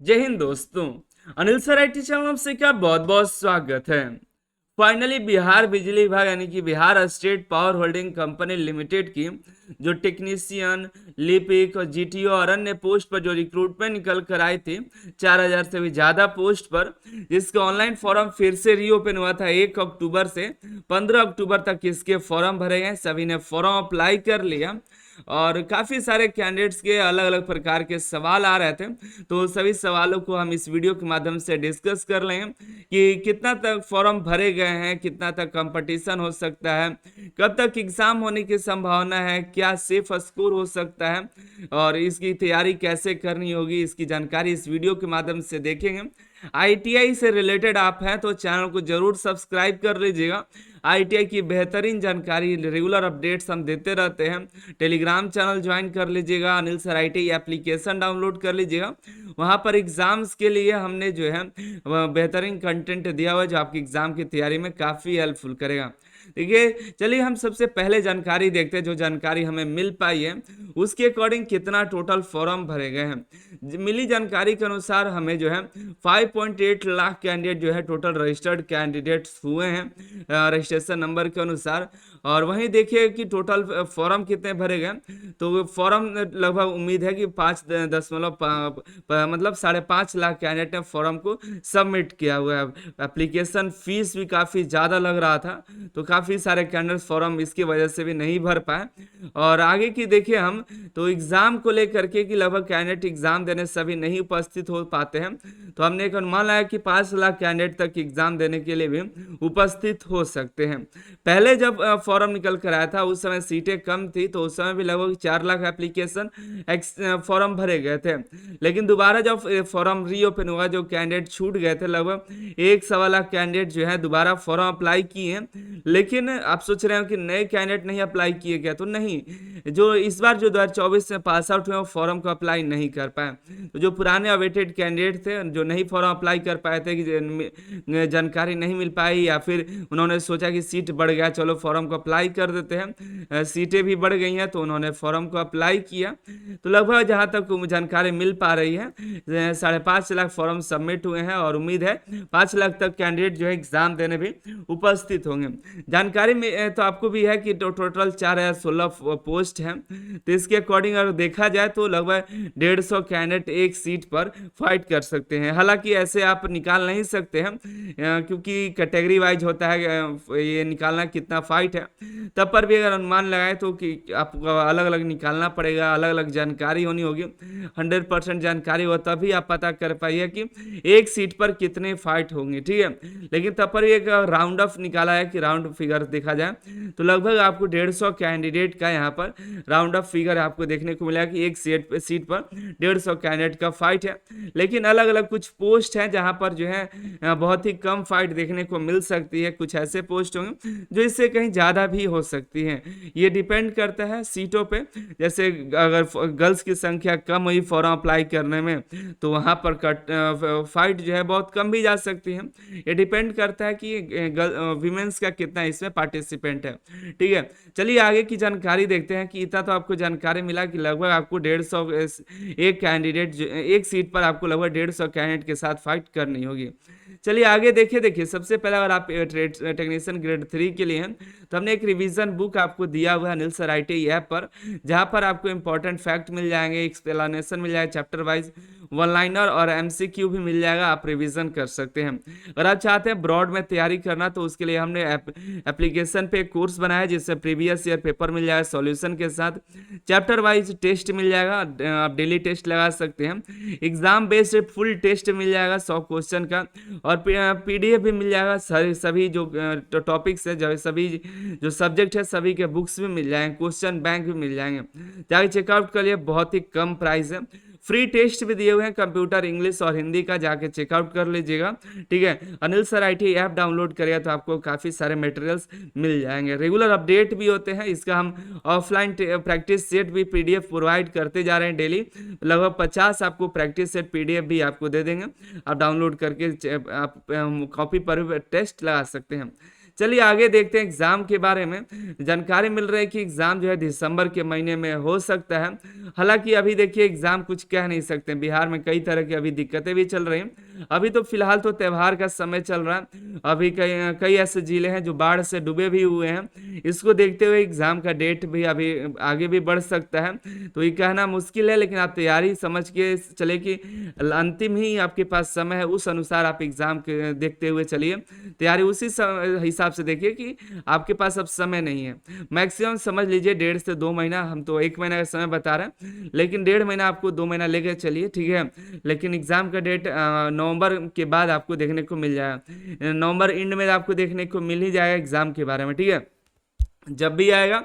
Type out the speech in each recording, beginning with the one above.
जय हिंद दोस्तों। Anil sir IT channel में का बहुत बहुत स्वागत है। फाइनली बिहार बिजली विभाग यानी कि Bihar state power holding company limited की जो टेक्नीशियन, लिपिक और जीटीओ और अन्य पोस्ट पर जो रिक्रूटमेंट निकल कर आई थी 4,000 से भी ज्यादा पोस्ट पर, जिसका ऑनलाइन फॉर्म फिर से रीओपन हुआ था 1 अक्टूबर से 15 अक्टूबर तक इसके फॉर्म भरे गए। सभी ने फॉर्म अप्लाई कर लिया और काफ़ी सारे कैंडिडेट्स के अलग अलग प्रकार के सवाल आ रहे थे, तो सभी सवालों को हम इस वीडियो के माध्यम से डिस्कस कर लेंगे कि कितना तक फॉर्म भरे गए हैं, कितना तक कंपटीशन हो सकता है, कब तक एग्जाम होने की संभावना है, क्या सेफ स्कोर हो सकता है और इसकी तैयारी कैसे करनी होगी, इसकी जानकारी इस वीडियो के माध्यम से देखेंगे। आईटीआई से रिलेटेड आप हैं तो चैनल को जरूर सब्सक्राइब कर लीजिएगा। आईटीआई की बेहतरीन जानकारी, रेगुलर अपडेट्स हम देते रहते हैं। टेलीग्राम चैनल ज्वाइन कर लीजिएगा, Anil sir ITI application download कर लीजिएगा। वहाँ पर एग्जाम्स के लिए हमने जो है बेहतरीन कंटेंट दिया हुआ है जो आपकी एग्जाम की तैयारी में काफ़ी हेल्पफुल करेगा। देखिए, चलिए हम सबसे पहले जानकारी देखते हैं। जो जानकारी हमें मिल पाई है उसके अकॉर्डिंग कितना टोटल फॉर्म भरे गए हैं। मिली जानकारी के अनुसार हमें जो है 5.8 लाख कैंडिडेट जो है टोटल रजिस्टर्ड कैंडिडेट्स हुए हैं रजिस्ट्रेशन नंबर के अनुसार। और वहीं देखिए कि टोटल फॉर्म कितने भरे गए, तो फॉर्म लगभग उम्मीद है कि 5.5 लाख कैंडिडेट ने फॉर्म को सबमिट किया हुआ है। एप्लीकेशन फीस भी काफ़ी ज़्यादा लग रहा था, तो काफ़ी सारे कैंडिडेट फॉर्म इसकी वजह से भी नहीं भर पाए। और आगे की देखिए हम तो एग्ज़ाम को लेकर के कि लगभग कैंडिडेट एग्ज़ाम देने सभी नहीं उपस्थित हो पाते हैं, तो हमने एक अनुमान लगाया कि 5 लाख कैंडिडेट तक एग्ज़ाम देने के लिए भी उपस्थित हो सकते हैं। पहले जब फॉर्म निकल कर आया था उस समय सीटें कम थी, तो उस समय भी लगभग 4 लाख एप्लीकेशन फॉर्म भरे गए थे। लेकिन दोबारा जब फॉर्म रीओपन हुआ, जो कैंडिडेट छूट गए थे लगभग 1.25 लाख कैंडिडेट जो है दोबारा फॉर्म अप्लाई किए। लेकिन आप सोच रहे हो कि नए कैंडिडेट नहीं अप्लाई किए गए, तो नहीं, जो इस बार जो 2024 में पास आउट हुए वो फॉर्म को अप्लाई नहीं कर पाए। तो जो पुराने अवेटेड कैंडिडेट थे जो नहीं फॉर्म अप्लाई कर पाए थे कि जानकारी नहीं मिल पाई या फिर उन्होंने सोचा कि सीट बढ़ गया चलो फॉर्म को अप्लाई कर देते हैं, सीटें भी बढ़ गई हैं तो उन्होंने फॉर्म को अप्लाई किया। तो लगभग जहाँ तक जानकारी मिल पा रही है 5.5 लाख फॉर्म सबमिट हुए हैं और उम्मीद है 5 लाख तक कैंडिडेट जो है एग्जाम देने भी उपस्थित होंगे। जानकारी में तो आपको भी है कि टोटल 4,016 पोस्ट हैं, तो इसके अकॉर्डिंग अगर देखा जाए तो लगभग 150 कैंडिडेट एक सीट पर फाइट कर सकते हैं। हालांकि ऐसे आप निकाल नहीं सकते हैं क्योंकि कैटेगरी वाइज होता है ये निकालना कितना फाइट है। तब पर भी अगर अनुमान लगाए तो कि आपको अलग अलग निकालना पड़ेगा, अलग अलग जानकारी होनी होगी। 100% जानकारी हो तभी आप पता कर पाइए कि एक सीट पर कितने फाइट होंगे, ठीक है। लेकिन तब पर एक राउंड ऑफ निकाला है कि राउंड फिगर देखा जाए तो लगभग आपको 150 कैंडिडेट का यहाँ पर राउंड ऑफ फिगर आपको देखने को मिला कि एक सीट पर 150 कैंडिडेट का फाइट है। लेकिन अलग अलग कुछ पोस्ट हैं जहाँ पर जो है बहुत ही कम फाइट देखने को मिल सकती है। कुछ ऐसे पोस्ट होंगे जो इससे कहीं ज़्यादा भी हो सकती हैं। ये डिपेंड करता है सीटों पे। जैसे अगर गर्ल्स की संख्या कम हुई फॉर्म अप्लाई करने में तो वहाँ पर फाइट जो है बहुत कम भी जा सकती है। ये डिपेंड करता है कि विमेंस का कितना इसमें पार्टिसिपेंट है, ठीक है। चलिए आगे की जानकारी देखते हैं कि इतना तो आपको जानकारी मिला कि लगभग आपको 150 एक कैंडिडेट एक सीट पर आपको लगभग 150 कैंडिडेट के साथ फाइट करनी होगी। चलिए आगे देखिए सबसे पहले अगर आप टेक्नीशियन ग्रेड 3 के लिए हैं तो हमने एक रिवीजन बुक आपको दिया हुआ है अनिल सर आईटी ऐप पर, जहां पर आपको इंपॉर्टेंट फैक्ट मिल जाएंगे, एक्सप्लेनेशन मिल जाएगा चैप्टर वाइज, वन लाइनर और एमसीक्यू भी मिल जाएगा, आप रिवीजन कर सकते हैं। अगर आप चाहते हैं ब्रॉड में तैयारी करना तो उसके लिए हमने एप्लीकेशन पे एक कोर्स बनाया है जिससे प्रीवियस ईयर पेपर मिल जाएगा सॉल्यूशन के साथ, चैप्टर वाइज टेस्ट मिल जाएगा, आप डेली टेस्ट लगा सकते हैं, एग्जाम बेस्ड फुल टेस्ट मिल जाएगा 100 क्वेश्चन का, और पीडीएफ भी मिल जाएगा। सभी जो टॉपिक्स है, जो सभी जो सब्जेक्ट है सभी के बुक्स भी मिल जाएंगे, क्वेश्चन बैंक भी मिल जाएंगे, जाके चेकआउट कर लिए। बहुत ही कम प्राइस है, फ्री टेस्ट भी दिए हुए हैं कंप्यूटर, इंग्लिश और हिंदी का, जाके चेकआउट कर लीजिएगा, ठीक है। Anil sir IT app download करिएगा तो आपको काफ़ी सारे मटेरियल्स मिल जाएंगे, रेगुलर अपडेट भी होते हैं। इसका हम ऑफलाइन प्रैक्टिस सेट भी पीडीएफ प्रोवाइड करते जा रहे हैं डेली, लगभग 50 आपको प्रैक्टिस सेट पीडीएफ भी आपको दे देंगे, आप डाउनलोड करके आप कॉपी पर टेस्ट लगा सकते हैं। चलिए आगे देखते हैं एग्जाम के बारे में। जानकारी मिल रही है कि एग्जाम जो है दिसंबर के महीने में हो सकता है। हालांकि अभी देखिए एग्जाम कुछ कह नहीं सकते, बिहार में कई तरह की अभी दिक्कतें भी चल रही हैं। अभी तो फिलहाल तो त्योहार का समय चल रहा है, अभी कई कई ऐसे जिले हैं जो बाढ़ से डूबे भी हुए हैं। इसको देखते हुए एग्जाम का डेट भी अभी आगे भी बढ़ सकता है, तो ये कहना मुश्किल है, लेकिन आप तैयारी समझ के चले कि अंतिम ही आपके पास समय है, उस अनुसार आप एग्जाम के देखते हुए चलिए। तैयारी उसी हिसाब से देखिए कि आपके पास अब समय नहीं है। मैक्सिमम समझ लीजिए 1.5 से 2 महीना, हम तो 1 महीना का समय बता रहे हैं, लेकिन 1.5 महीना आपको 2 महीना लेकर चलिए, ठीक है। लेकिन एग्जाम का डेट नवंबर के बाद आपको देखने को मिल जाएगा, नवंबर एंड में आपको देखने को मिल ही जाएगा एग्जाम के बारे में, ठीक है। जब भी आएगा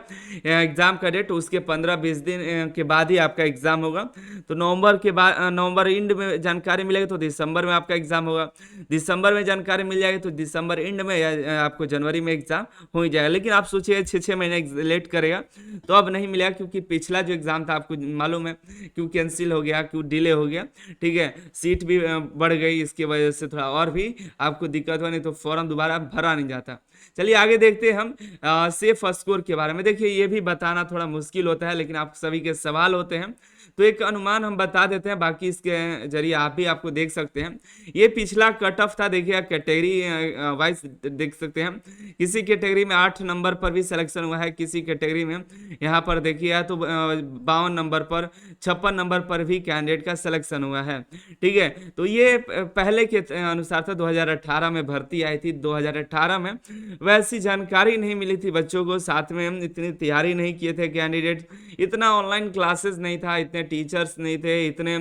एग्जाम का डेट, उसके 15-20 दिन के बाद ही आपका एग्जाम होगा। तो नवंबर के बाद, नवंबर एंड में जानकारी मिलेगी तो दिसंबर में आपका एग्जाम होगा। दिसंबर में जानकारी मिल जाएगी तो दिसंबर एंड में या आपको जनवरी में एग्जाम हो ही जाएगा। लेकिन आप सोचिए 6-6 महीने लेट करेगा तो अब नहीं मिलेगा, क्योंकि पिछला जो एग्जाम था आपको मालूम है क्यों कैंसिल हो गया, क्यों डिले हो गया, ठीक है। सीट भी बढ़ गई, इसकी वजह से थोड़ा और भी आपको दिक्कत हुआ, नहीं तो फॉर्म दोबारा भरा नहीं जाता। चलिए आगे देखते हैं हम सेफ स्कोर के बारे में। देखिए ये भी बताना थोड़ा मुश्किल होता है, लेकिन आप सभी के सवाल होते हैं, तो एक अनुमान हम बता देते हैं, बाकी इसके जरिए आप भी आपको देख सकते हैं। ये पिछला कट ऑफ था, देखिए कैटेगरी वाइज देख सकते हैं। किसी कैटेगरी में 8 नंबर पर भी सिलेक्शन हुआ है, किसी कैटेगरी में यहाँ पर देखिए तो 52 नंबर पर, 56 नंबर पर भी कैंडिडेट का सिलेक्शन हुआ है, ठीक है। तो ये पहले के अनुसार था, 2018 में भर्ती आई थी। 2018 में वैसी जानकारी नहीं मिली थी बच्चों को, साथ में इतनी तैयारी नहीं किए थे कैंडिडेट, इतना ऑनलाइन क्लासेस नहीं था, इतने टीचर्स नहीं थे, इतने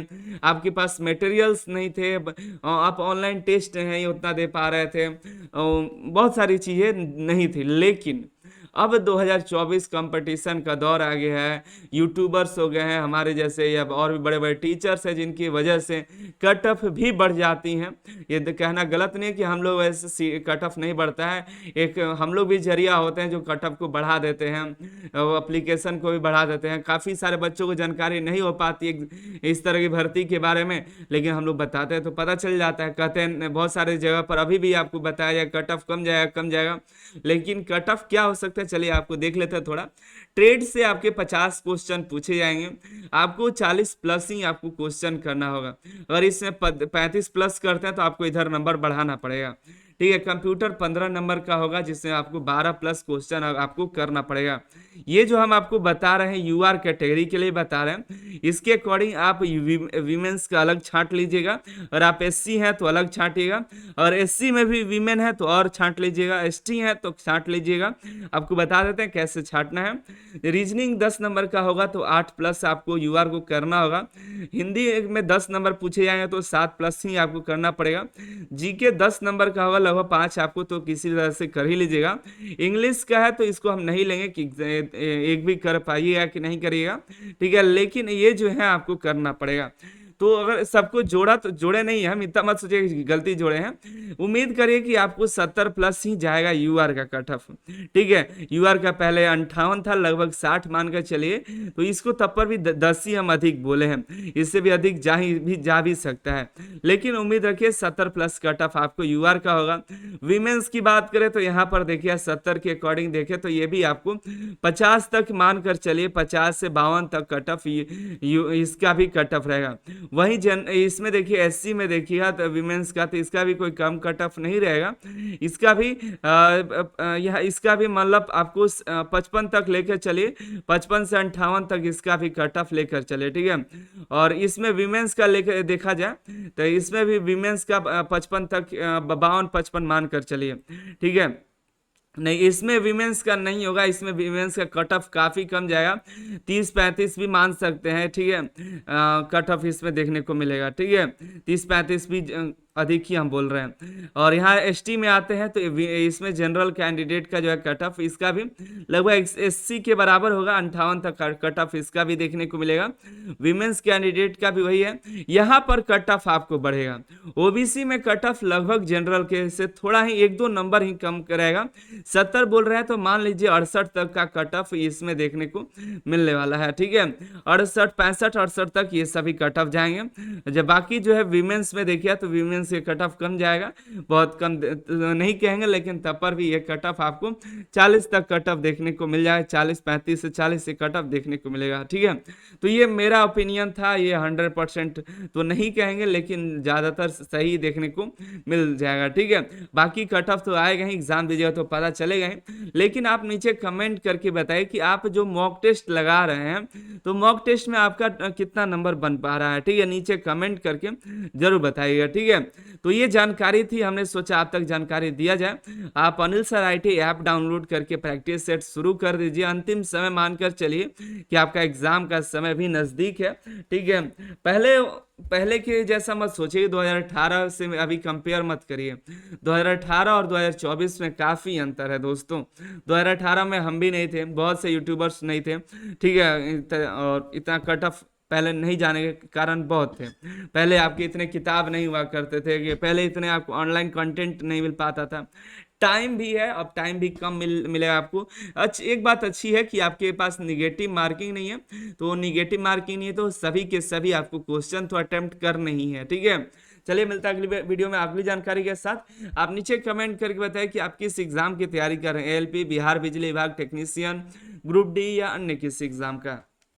आपके पास मटेरियल्स नहीं थे, आप ऑनलाइन टेस्ट नहीं उतना दे पा रहे थे, बहुत सारी चीज़ें नहीं थी। लेकिन अब 2024 कंपटीशन का दौर आ गया है, यूट्यूबर्स हो गए हैं हमारे जैसे, या और भी बड़े बड़े टीचर्स हैं जिनकी वजह से कट ऑफ भी बढ़ जाती हैं। ये कहना गलत नहीं कि हम लोग वैसे कट ऑफ नहीं बढ़ता है, एक हम लोग भी जरिया होते हैं जो कट ऑफ को बढ़ा देते हैं, एप्लीकेशन को भी बढ़ा देते हैं। काफ़ी सारे बच्चों को जानकारी नहीं हो पाती है इस तरह की भर्ती के बारे में, लेकिन हम लोग बताते हैं तो पता चल जाता है। कहते हैं बहुत सारे जगह पर अभी भी आपको बताया जाए कट ऑफ कम जाएगा कम जाएगा, लेकिन कट ऑफ क्या हो सकता है चलिए आपको देख लेते हैं थोड़ा। ट्रेड से आपके 50 क्वेश्चन पूछे जाएंगे, आपको 40 प्लस ही आपको क्वेश्चन करना होगा। अगर इसमें 35 प्लस करते हैं तो आपको इधर नंबर बढ़ाना पड़ेगा, ठीक है। कंप्यूटर 15 नंबर का होगा, जिसमें आपको 12 प्लस क्वेश्चन आपको करना पड़ेगा। ये जो हम आपको बता रहे हैं यूआर कैटेगरी के लिए बता रहे हैं, इसके अकॉर्डिंग आप वीमेंस का अलग छांट लीजिएगा, और आप एससी हैं तो अलग छांटिएगा, और एससी में भी वीमेन है तो और छांट लीजिएगा, एसटी है तो छांट लीजिएगा। आपको बता देते हैं कैसे छांटना है। रीजनिंग 10 नंबर का होगा तो 8 प्लस आपको यूआर को करना होगा। हिंदी में 10 नंबर पूछे जाएंगे तो 7 प्लस ही आपको करना पड़ेगा। जीके 10 नंबर का होगा, लगभग 5 आपको तो किसी तरह से कर ही लीजिएगा। इंग्लिश का है तो इसको हम नहीं लेंगे कि एक भी कर पाइएगा कि नहीं करिएगा, ठीक है, लेकिन ये जो है आपको करना पड़ेगा। तो अगर सबको जोड़ा तो जोड़े नहीं है, हम इतना मत सोचिए कि गलती जोड़े हैं। उम्मीद करिए कि आपको 70 प्लस ही जाएगा यूआर का कट ऑफ, ठीक है। यूआर का पहले 58 था, लगभग 60 मानकर चलिए, तो इसको तब पर भी 10 ही हम अधिक बोले हैं, इससे भी अधिक जा भी सकता है, लेकिन उम्मीद रखिए 70 प्लस कट ऑफ आपको यूआर का होगा। वीमेंस की बात करें तो यहाँ पर देखिए 70 के अकॉर्डिंग देखें तो ये भी आपको 50 तक मानकर चलिए, 50 से 52 तक कट ऑफ इसका भी कट ऑफ रहेगा। वहीं इसमें देखिए एससी में देखिएगा तो विमेंस का, तो इसका भी कोई कम कट ऑफ नहीं रहेगा। इसका भी यह इसका भी मतलब आपको 55 तक लेकर चलिए, 55 से 58 तक इसका भी कट ऑफ लेकर चलिए, ठीक है। और इसमें विमेंस का लेकर देखा जाए तो इसमें भी विमेंस का 55 तक 52-55 मानकर चलिए, ठीक है। नहीं, इसमें विमेंस का नहीं होगा, इसमें विमेंस का कट ऑफ काफ़ी कम जाएगा, 30-35 भी मान सकते हैं, ठीक है। कट ऑफ इसमें देखने को मिलेगा, ठीक है, 30-35 भी अधिक ही हम बोल रहे हैं। और यहाँ एसटी में आते हैं तो इसमें जनरल कैंडिडेट का जो है कट ऑफ इसका भी लगभग एससी के बराबर होगा, 58 तक कट ऑफ इसका भी देखने को मिलेगा। विमेंस कैंडिडेट का भी वही है, यहाँ पर कट ऑफ आपको बढ़ेगा। ओबीसी में कट ऑफ लगभग जनरल के से थोड़ा ही 1-2 नंबर ही कम करेगा, 70 बोल रहे हैं तो मान लीजिए 68 तक का कट ऑफ इसमें देखने को मिलने वाला है, ठीक है। 68, 65, 68 तक ये सभी कट ऑफ जाएंगे। जब बाकी जो है विमेंस में देखिए तो विमेंस से कट ऑफ कम जाएगा, बहुत कम नहीं कहेंगे, लेकिन तब पर भी ये कट ऑफ आपको 40 तक कट ऑफ देखने को मिल जाएगा, 40 35 से 40 से कट ऑफ देखने को मिलेगा। ठीक है, तो ये मेरा ओपिनियन था, ये 100% तो नहीं कहेंगे, लेकिन ज़्यादातर सही देखने को मिल जाएगा। ठीक है, बाकी कट ऑफ तो आएगा ही, एग्जाम दीजिएगा तो पता चलेगा ही। लेकिन आप नीचे कमेंट करके बताइए कि आप जो मॉक टेस्ट लगा रहे हैं, तो मॉक टेस्ट में आपका कितना नंबर बन पा रहा है। ठीक है, नीचे कमेंट करके जरूर बताइएगा। ठीक है, तो ये जानकारी थी, हमने सोचा आप तक जानकारी दिया जाए। आप Anil sir IT app download करके प्रैक्टिस सेट शुरू कर दीजिए। अंतिम समय मानकर चलिए कि आपका एग्जाम का समय भी नजदीक है। ठीक है, पहले के जैसा मत सोचिए, 2018 से अभी कंपेयर मत करिए। 2018 और 2024 में काफ़ी अंतर है दोस्तों। 2018 में हम भी नहीं थे, बहुत से यूट्यूबर्स नहीं थे। ठीक है, और इतना कट ऑफ पहले नहीं जाने के कारण बहुत थे। पहले आपके इतने किताब नहीं हुआ करते थे, कि पहले इतने आपको ऑनलाइन कंटेंट नहीं मिल पाता था। टाइम भी है, अब टाइम भी कम मिलेगा आपको। एक बात अच्छी है कि आपके पास निगेटिव मार्किंग नहीं है, तो निगेटिव मार्किंग नहीं है तो सभी के सभी आपको क्वेश्चन तो अटेम्प्ट कर नहीं है। ठीक है, चलिए मिलता है अगली वीडियो में अगली जानकारी के साथ। आप नीचे कमेंट करके बताएं कि आप किस एग्जाम की तैयारी कर रहे हैं, एएलपी, बिहार बिजली विभाग टेक्नीशियन, ग्रुप डी या अन्य किसी एग्जाम का।